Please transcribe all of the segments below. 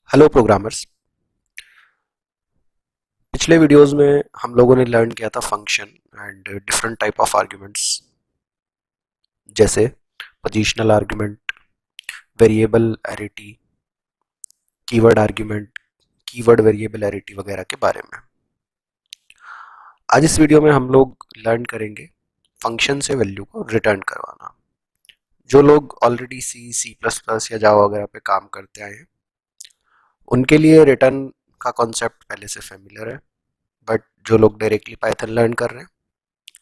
Hello programmers. पिछले videos में हम लोगों ने लर्न किया था function and different type of arguments, जैसे positional argument, variable arity, keyword argument, keyword variable arity वगैरह के बारे में। आज इस वीडियो में हम लोग लर्न करेंगे फंक्शन से वैल्यू को रिटर्न करवाना। जो लोग ऑलरेडी सी सी प्लस प्लस या जावा वगैरह पे काम करते आए हैं उनके लिए रिटर्न का कॉन्सेप्ट पहले से फेमिलियर है, बट जो लोग डायरेक्टली पाइथन लर्न कर रहे हैं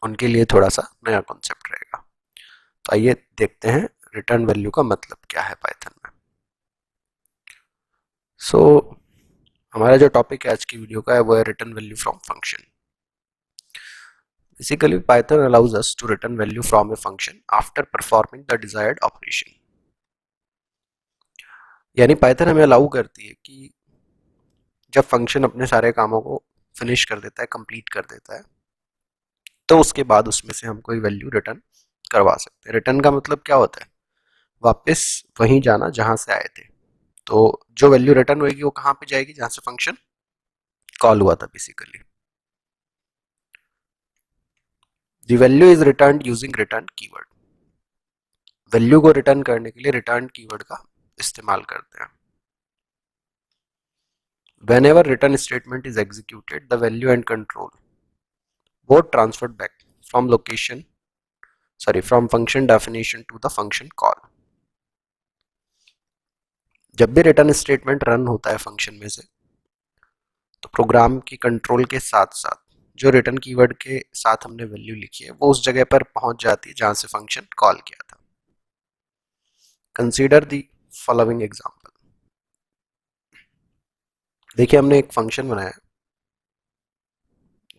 उनके लिए थोड़ा सा नया कॉन्सेप्ट रहेगा। तो आइए देखते हैं रिटर्न वैल्यू का मतलब क्या है पाइथन में। सो हमारा जो टॉपिक है आज की वीडियो का है वो है return value from function. Basically Python allows us to return value from a function after performing the desired operation. यानी पाइथन हमें अलाउ करती है कि जब फंक्शन अपने सारे कामों को फिनिश कर देता है, कंप्लीट कर देता है, तो उसके बाद उसमें से हम कोई वैल्यू रिटर्न करवा सकते हैं। रिटर्न का मतलब क्या होता है? वापस वहीं जाना जहां से आए थे। तो जो वैल्यू रिटर्न होगी वो कहाँ पे जाएगी? जहां से फंक्शन कॉल हुआ था basically. The value is return using return keyword. Value को रिटर्न करने के लिए रिटर्न कीवर्ड का इस्तेमाल करते हैं। whenever return statement is executed, the value and control both transferred back from location from function definition to the function call। जब भी रिटर्न स्टेटमेंट रन होता है फंक्शन में से, तो प्रोग्राम की कंट्रोल के साथ साथ जो रिटर्न कीवर्ड के साथ हमने वैल्यू लिखी है वो उस जगह पर पहुंच जाती है जहां से फंक्शन कॉल किया था। Consider the following example. देखिए, हमने एक फंक्शन बनाया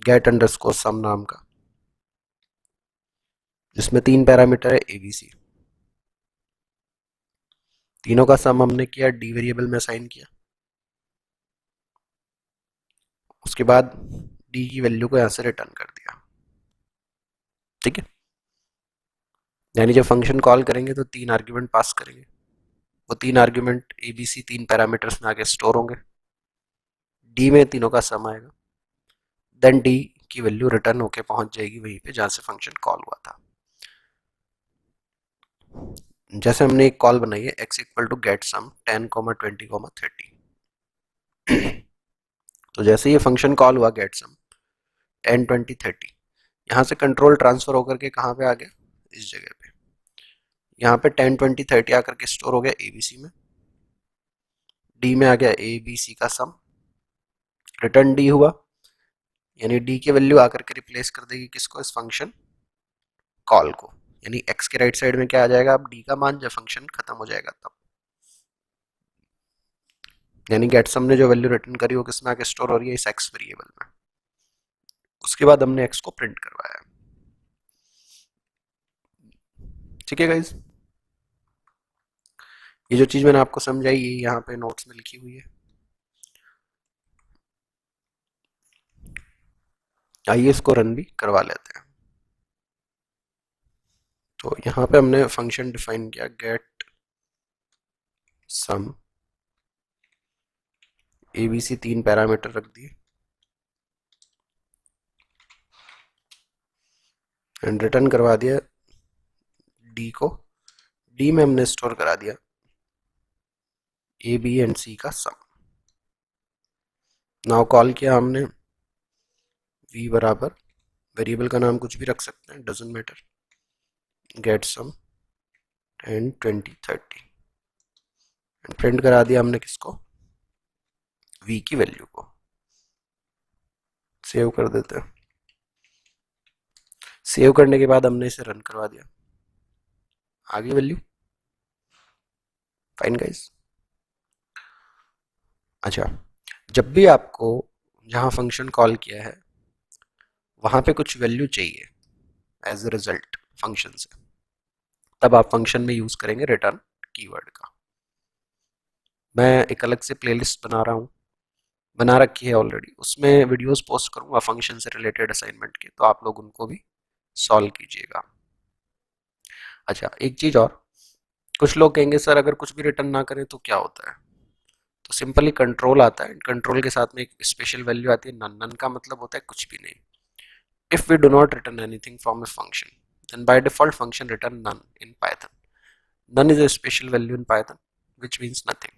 गेट अंडरस्कोर सम नाम का, जिसमें 3 पैरामीटर है एबीसी। तीनों का सम हमने किया, डी वेरिएबल में असाइन किया। उसके बाद डी की वैल्यू को यहां से रिटर्न कर दिया। ठीक है, यानी जब फंक्शन कॉल करेंगे तो 3 आर्ग्यूमेंट पास करेंगे। वो 3 आर्ग्यूमेंट एबीसी 3 पैरामीटर्स में आगे स्टोर होंगे। डी में तीनों का सम आएगा, देन डी की वैल्यू रिटर्न होके पहुंच जाएगी वहीं पे जहां से फंक्शन कॉल हुआ था। जैसे हमने एक कॉल बनाई है x equal to get sum 10, 20, 30। तो जैसे ये फंक्शन कॉल हुआ गेट सम 10, 20, 30, यहाँ से कंट्रोल ट्रांसफर होकर के कहाँ पे आ गया? इस जगह पे। यहाँ पे 10, 20, 30 आकर के स्टोर हो गया एबीसी में। डी में आ गया ए बी सी का सम, रिटर्न डी हुआ, यानी डी की वैल्यू आकर के रिप्लेस कर देगी किसको? इस फंक्शन कॉल को। यानी एक्स के राइट साइड में क्या आ जाएगा? अब डी का मान जब फंक्शन खत्म हो जाएगा तब। यानी गेट सम ने जो वैल्यू रिटर्न करी वो किसमें आके स्टोर हो रही है? इस एक्स वेरिएबल में। उसके बाद हमने एक्स को प्रिंट करवाया। ठीक है गाइज, ये जो चीज मैंने आपको समझाई ये यहाँ पे नोट्स में लिखी हुई है। आइए इसको रन भी करवा लेते हैं। तो यहाँ पे हमने फंक्शन डिफाइन किया गेट सम, एबीसी 3 पैरामीटर रख दिए एंड रिटर्न करवा दिया डी को। डी में हमने स्टोर करा दिया ए बी एंड सी का सम। नाउ कॉल किया हमने वी बराबर, वेरिएबल का नाम कुछ भी रख सकते हैं, doesn't matter, get sum 10, 20, 30 and print करा दिया हमने किसको? वी की वैल्यू को। सेव कर देते हैं। सेव करने के बाद हमने इसे रन करवा दिया, आ गई वैल्यू। Fine guys. अच्छा, जब भी आपको जहां फंक्शन कॉल किया है वहां पे कुछ वैल्यू चाहिए एज ए रिजल्ट फंक्शन से, तब आप फंक्शन में यूज करेंगे रिटर्न कीवर्ड का। मैं एक अलग से प्लेलिस्ट बना रहा हूँ, बना रखी है ऑलरेडी, उसमें वीडियोस पोस्ट करूंगा फंक्शन से रिलेटेड असाइनमेंट के, तो आप लोग उनको भी सॉल्व कीजिएगा। अच्छा, एक चीज और, कुछ लोग कहेंगे सर अगर कुछ भी रिटर्न ना करें तो क्या होता है? तो सिंपली कंट्रोल आता है, कंट्रोल के साथ में एक स्पेशल वैल्यू आती है नन। नन का मतलब होता है कुछ भी नहीं। If we do not return anything from a function, then by default function return none in Python. None is a special value in Python which means nothing.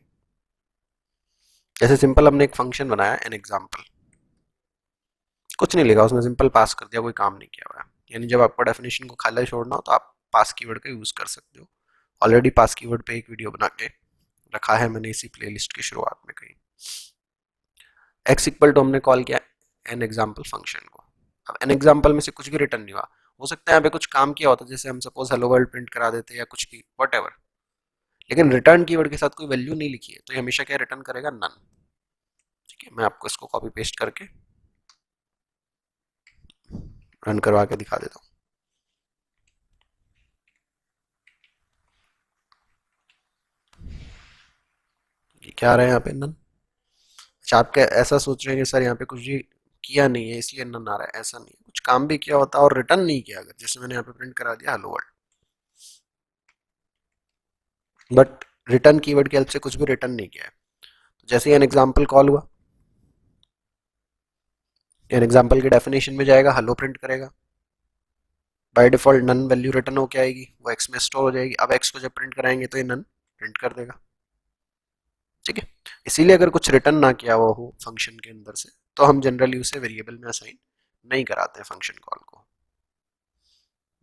जैसे सिंपल हमने एक फंक्शन बनाया एन एग्जाम्पल, कुछ नहीं लिखा उसने, simple past कर दिया, कोई काम नहीं किया हुआ है। यानी जब आपको डेफिनेशन को खाली छोड़ना हो तो आप पास कीवर्ड का यूज कर सकते हो। ऑलरेडी पास कीवर्ड पे एक वीडियो बना के रखा है मैंने इसी प्लेलिस्ट की शुरुआत में कहीं। एक्स इक्वल टू हमने कॉल किया एन एग्जाम्पल फंक्शन को। अब एन एग्जाम्पल में से कुछ भी रिटर्न नहीं हुआ, हो सकता है यहाँ पे कुछ काम किया होता, जैसे हम सपोज हेलो वर्ल्ड प्रिंट करा देते या कुछ भी वट एवर, लेकिन रिटर्न कीवर्ड के साथ कोई वैल्यू नहीं लिखी है तो ये हमेशा क्या रिटर्न करेगा, नन। ठीक है, मैं आपको इसको कॉपी पेस्ट करके रन करवा के दिखा देता हूँ। ये क्या आ रहा है यहाँ पे, नन। अच्छा, आप क्या ऐसा सोच रहे हैं कि सर यहाँ पे कुछ भी किया नहीं है इसलिए नन आ रहा है? ऐसा नहीं है, कुछ काम भी किया होता और रिटर्न नहीं किया, अगर जैसे मैंने यहाँ पे प्रिंट करा दिया hello world, but return keyword की हेल्प से कुछ भी रिटर्न नहीं किया है। तो जैसे एन एग्जाम्पल कॉल हुआ, एन एग्जाम्पल की डेफिनेशन में जाएगा, हेलो प्रिंट करेगा, by default none value return होके आएगी, वो एक्स में स्टोर हो जाएगी। अब एक्स को जब प्रिंट कराएंगे तो ये नन प्रिंट कर देगा। ठीक है, इसीलिए अगर कुछ रिटर्न ना किया हुआ हो फंक्शन के अंदर से तो हम जनरली उसे वेरिएबल में असाइन नहीं कराते फंक्शन कॉल को।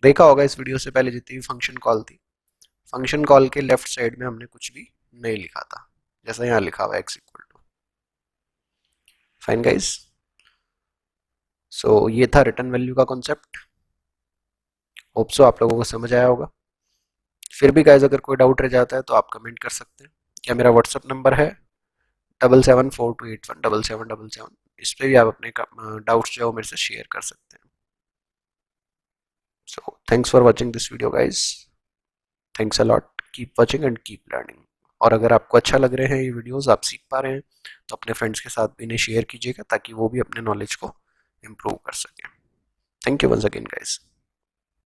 देखा होगा इस वीडियो से पहले जितनी भी फंक्शन कॉल थी, फंक्शन कॉल के लेफ्ट साइड में हमने कुछ भी नहीं लिखा था, जैसा यहाँ लिखा हुआ x equal to. Fine guys, so ये था रिटर्न वैल्यू का कॉन्सेप्ट। होप सो आप लोगों को समझ आया होगा। फिर भी गाइस अगर कोई डाउट रह जाता है तो आप कमेंट कर सकते हैं, या मेरा व्हाट्सअप नंबर है 7742817777। इस पे भी आप अपने डाउट्स जो है वो मेरे से शेयर कर सकते हैं। So thanks for watching this video guys, thanks a lot, keep watching and keep learning. और अगर आपको अच्छा लग रहे हैं ये वीडियोस, आप सीख पा रहे हैं, तो अपने फ्रेंड्स के साथ भी इन्हें शेयर कीजिएगा ताकि वो भी अपने नॉलेज को इम्प्रूव कर सकें। Thank you once again guys.